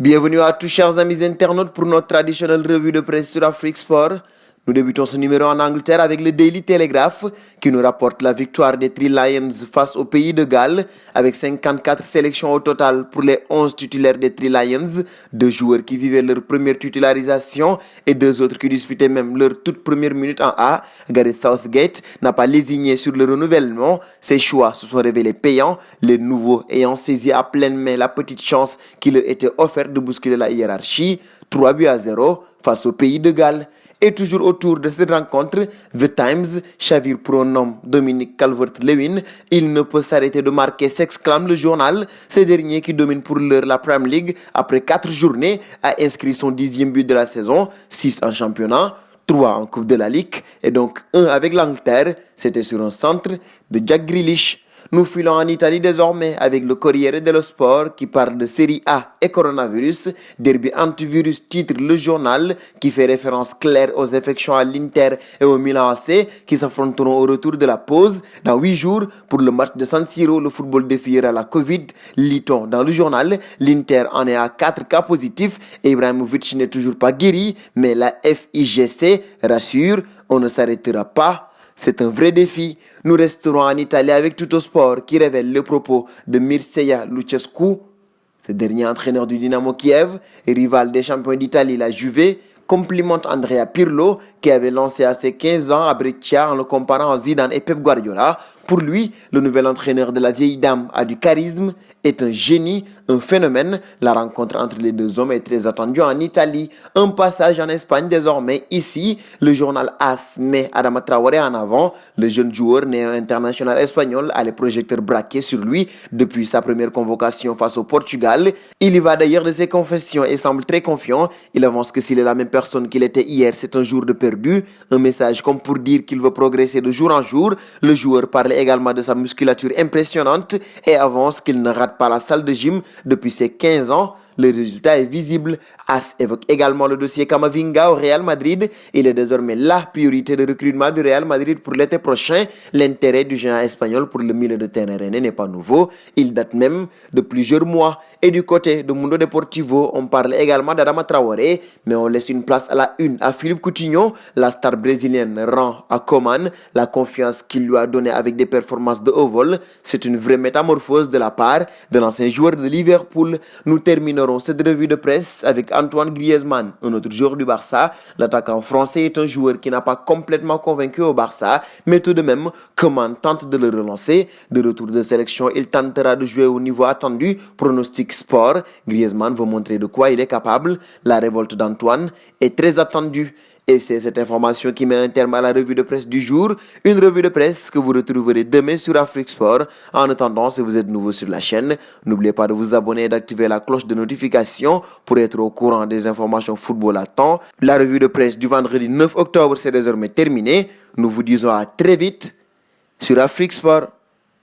Bienvenue à tous chers amis internautes pour notre traditionnelle revue de presse sur Afrique Sport. Nous débutons ce numéro en Angleterre avec le Daily Telegraph qui nous rapporte la victoire des Three Lions face au pays de Galles avec 54 sélections au total pour les 11 titulaires des Three Lions, 2 joueurs qui vivaient leur première titularisation et 2 autres qui disputaient même leur toute première minute en A. Gareth Southgate n'a pas lésiné sur le renouvellement, ses choix se sont révélés payants, les nouveaux ayant saisi à pleine main la petite chance qui leur était offerte de bousculer la hiérarchie, 3-0 face au pays de Galles. Et toujours autour de cette rencontre, The Times chavire pour un homme, Dominic Calvert-Lewin. Il ne peut s'arrêter de marquer, s'exclame le journal. Ce dernier qui domine pour l'heure la Premier League après 4 journées a inscrit son 10e but de la saison, 6 en championnat, 3 en Coupe de la Ligue et donc 1 avec l'Angleterre. C'était sur un centre de Jack Grealish. Nous filons en Italie désormais avec le Corriere dello Sport qui parle de Serie A et coronavirus. Derby antivirus titre le journal qui fait référence claire aux infections à l'Inter et au Milan AC qui s'affronteront au retour de la pause dans 8 jours pour le match de San Siro. Le football défiera la Covid. Lit-on dans le journal, l'Inter en est à 4 cas positifs et Ibrahimovic n'est toujours pas guéri, mais la FIGC rassure, on ne s'arrêtera pas. C'est un vrai défi. Nous resterons en Italie avec Tuttosport qui révèle le propos de Mircea Lucescu, ce dernier entraîneur du Dynamo Kiev et rival des champions d'Italie, la Juve, complimente Andrea Pirlo qui avait lancé à ses 15 ans à Brescia en le comparant à Zidane et Pep Guardiola. Pour lui, le nouvel entraîneur de la vieille dame a du charisme, est un génie, un phénomène. La rencontre entre les deux hommes est très attendue en Italie. Un passage en Espagne désormais. Ici, le journal AS met Adama Traoré en avant. Le jeune joueur né international espagnol a les projecteurs braqués sur lui depuis sa première convocation face au Portugal. Il y va d'ailleurs de ses confessions et semble très confiant. Il avance que s'il est la même personne qu'il était hier, c'est un jour de perdu. Un message comme pour dire qu'il veut progresser de jour en jour. Le joueur parle également de sa musculature impressionnante et avance qu'il ne rate pas la salle de gym depuis ses 15 ans. Le résultat est visible. AS évoque également le dossier Camavinga au Real Madrid. Il est désormais la priorité de recrutement du Real Madrid pour l'été prochain. L'intérêt du géant espagnol pour le milieu de terrain rennais n'est pas nouveau. Il date même de plusieurs mois. Et du côté de Mundo Deportivo, on parle également d'Adama Traoré, mais on laisse une place à la une à Philippe Coutinho. La star brésilienne rend à Coman la confiance qu'il lui a donnée avec des performances de haut vol. C'est une vraie métamorphose de la part de l'ancien joueur de Liverpool. Nous terminons cette revue de presse avec Antoine Griezmann, un autre joueur du Barça. L'attaquant français est un joueur qui n'a pas complètement convaincu au Barça, mais tout de même, Coman tente de le relancer. De retour de sélection, il tentera de jouer au niveau attendu. Pronostic Sport, Griezmann veut montrer de quoi il est capable. La révolte d'Antoine est très attendue. Et c'est cette information qui met un terme à la revue de presse du jour. Une revue de presse que vous retrouverez demain sur Afrique Sport. En attendant, si vous êtes nouveau sur la chaîne, n'oubliez pas de vous abonner et d'activer la cloche de notification pour être au courant des informations football à temps. La revue de presse du vendredi 9 octobre, c'est désormais terminée. Nous vous disons à très vite sur Afrique Sport.